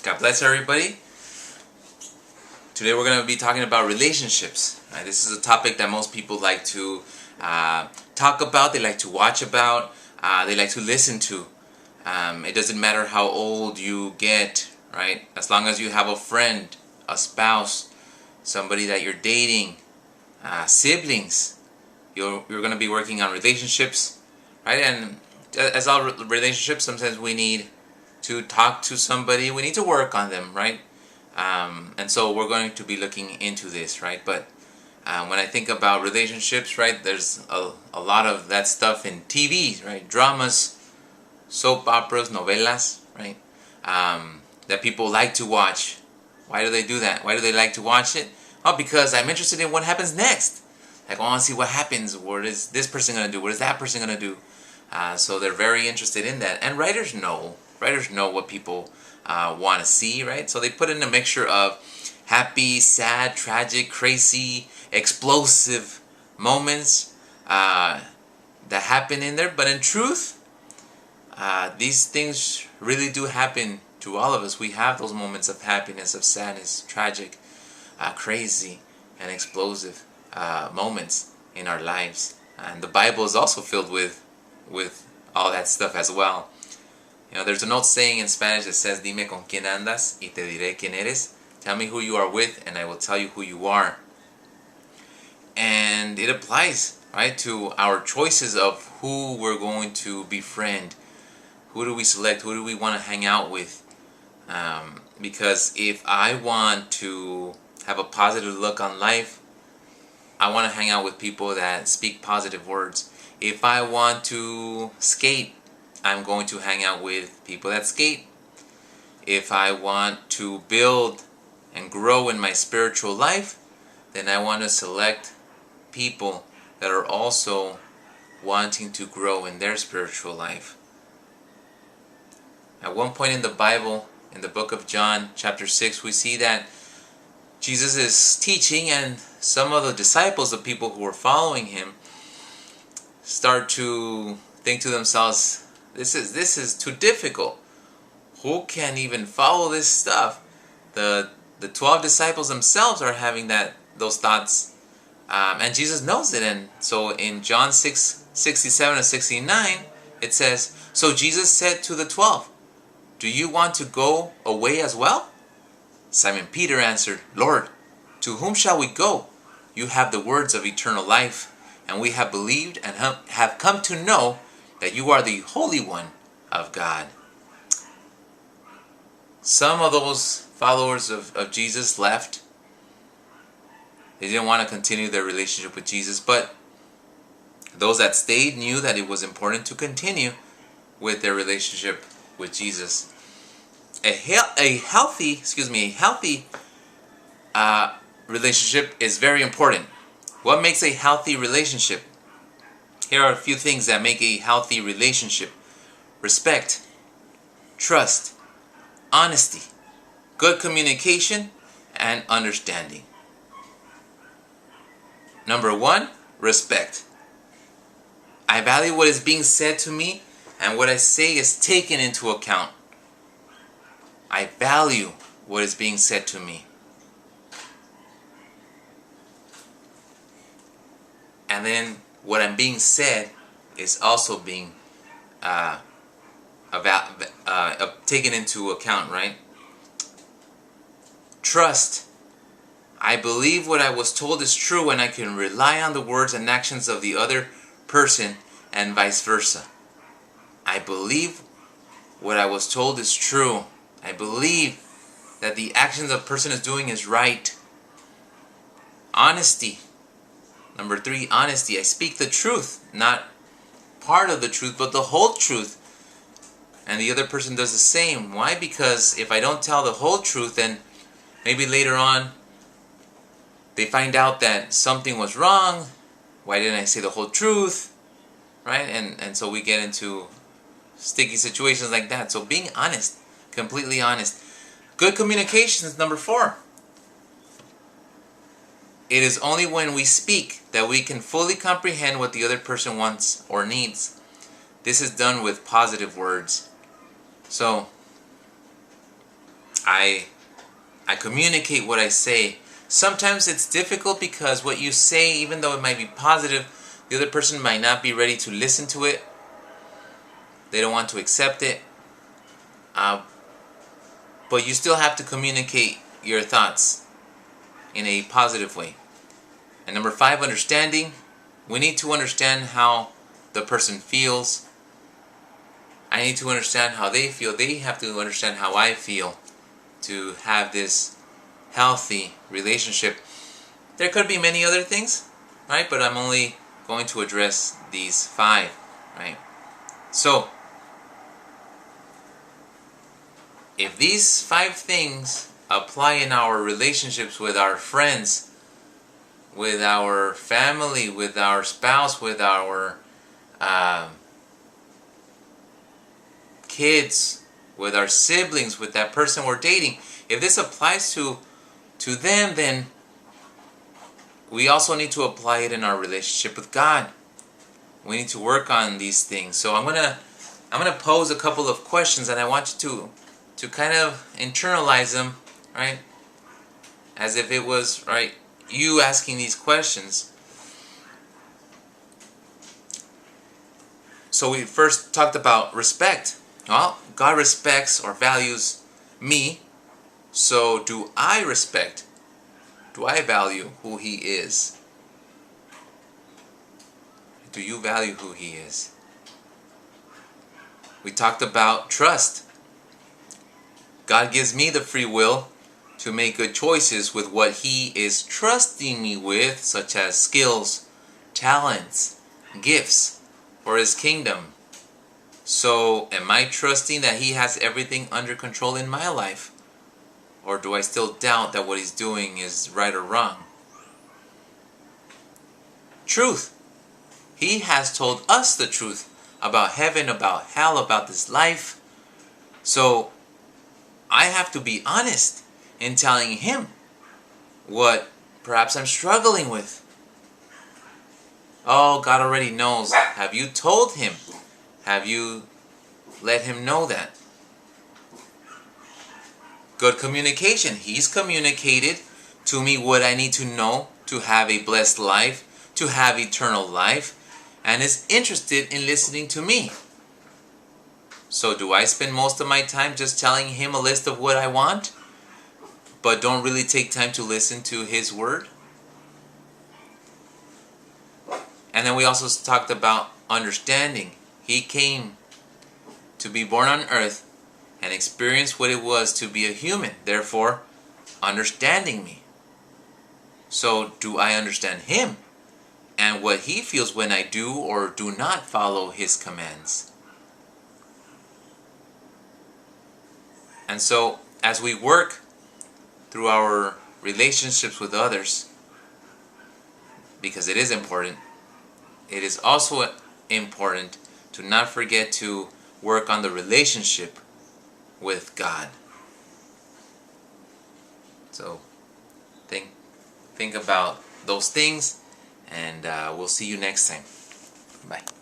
God bless everybody. Today we're going to be talking about relationships. This is a topic that most people like to talk about, they like to watch about, they like to listen to. It doesn't matter how old you get, right? As long as you have a friend, a spouse, somebody that you're dating, siblings, you're going to be working on relationships, right? And as all relationships, sometimes we need to talk to somebody, we need to work on them, right? And so we're going to be looking into this, right? But when I think about relationships, right, there's a lot of that stuff in TV, right? Dramas, soap operas, novelas, right? That people like to watch. Why do they do that? Why do they like to watch it? Oh, because I'm interested in what happens next. Like, I want to see what happens. What is this person going to do? What is that person going to do? So they're very interested in that. And writers know what people want to see, right? So they put in a mixture of happy, sad, tragic, crazy, explosive moments that happen in there. But in truth, these things really do happen to all of us. We have those moments of happiness, of sadness, tragic, crazy, and explosive moments in our lives. And the Bible is also filled with all that stuff as well. You know, there's an old saying in Spanish that says, "Dime con quién andas y te diré quién eres." Tell me who you are with and I will tell you who you are. And it applies, right, to our choices of who we're going to befriend. Who do we select? Who do we want to hang out with? Because if I want to have a positive look on life, I want to hang out with people that speak positive words. If I want to skate, I'm going to hang out with people that skate. If I want to build and grow in my spiritual life, then I want to select people that are also wanting to grow in their spiritual life. At one point in the Bible, in the book of John, chapter 6, we see that Jesus is teaching, and some of the disciples, the people who were following him, start to think to themselves, this is too difficult. Who can even follow this stuff? The 12 disciples themselves are having those thoughts, and Jesus knows it. And so in John 6:67 and 69, it says, "So Jesus said to the 12, 'Do you want to go away as well?' Simon Peter answered, 'Lord, to whom shall we go? You have the words of eternal life, and we have believed and have come to know that you are the Holy One of God.'" Some of those followers of Jesus left. They didn't want to continue their relationship with Jesus, but those that stayed knew that it was important to continue with their relationship with Jesus. A healthy relationship is very important. What makes a healthy relationship? Here are a few things that make a healthy relationship: respect, trust, honesty, good communication, and understanding. Number 1, respect. I value what is being said to me, and what I say is taken into account. I value what is being said to me. And then what I'm being said is also being taken into account, right? Trust. I believe what I was told is true, and I can rely on the words and actions of the other person, and vice versa. I believe what I was told is true. I believe that the actions the person is doing is right. Honesty. Number 3, honesty. I speak the truth, not part of the truth, but the whole truth. And the other person does the same. Why? Because if I don't tell the whole truth, then maybe later on they find out that something was wrong. Why didn't I say the whole truth? Right? And so we get into sticky situations like that. So being honest, completely honest. Good communication is number 4. It is only when we speak that we can fully comprehend what the other person wants or needs. This is done with positive words. So I communicate what I say. Sometimes it's difficult because what you say, even though it might be positive, the other person might not be ready to listen to it. They don't want to accept it. But you still have to communicate your thoughts in a positive way. And number 5, understanding. We need to understand how the person feels. I need to understand how they feel. They have to understand how I feel to have this healthy relationship. There could be many other things, right? But I'm only going to address these 5, right? So, if these 5 things apply in our relationships with our friends, with our family, with our spouse, with our kids, with our siblings, with that person we're dating, if this applies to them, then we also need to apply it in our relationship with God. We need to work on these things. So I'm gonna pose a couple of questions, and I want you to kind of internalize them, right? As if it was, right, you asking these questions. So we first talked about respect. Well, God respects or values me. So do I respect? Do I value who He is? Do you value who He is? We talked about trust. God gives me the free will to make good choices with what He is trusting me with, such as skills, talents, gifts for His kingdom. So, am I trusting that He has everything under control in my life? Or do I still doubt that what He's doing is right or wrong? Truth. He has told us the truth about heaven, about hell, about this life. So, I have to be honest in telling Him what perhaps I'm struggling with. Oh, God already knows. Have you told Him? Have you let Him know that? Good communication. He's communicated to me what I need to know to have a blessed life, to have eternal life, and is interested in listening to me. So do I spend most of my time just telling Him a list of what I want, but don't really take time to listen to His word? And then we also talked about understanding. He came to be born on earth and experience what it was to be a human, therefore understanding me. So do I understand Him and what He feels when I do or do not follow His commands? And so as we work through our relationships with others, because it is important, it is also important to not forget to work on the relationship with God. So think about those things, and we'll see you next time. Bye.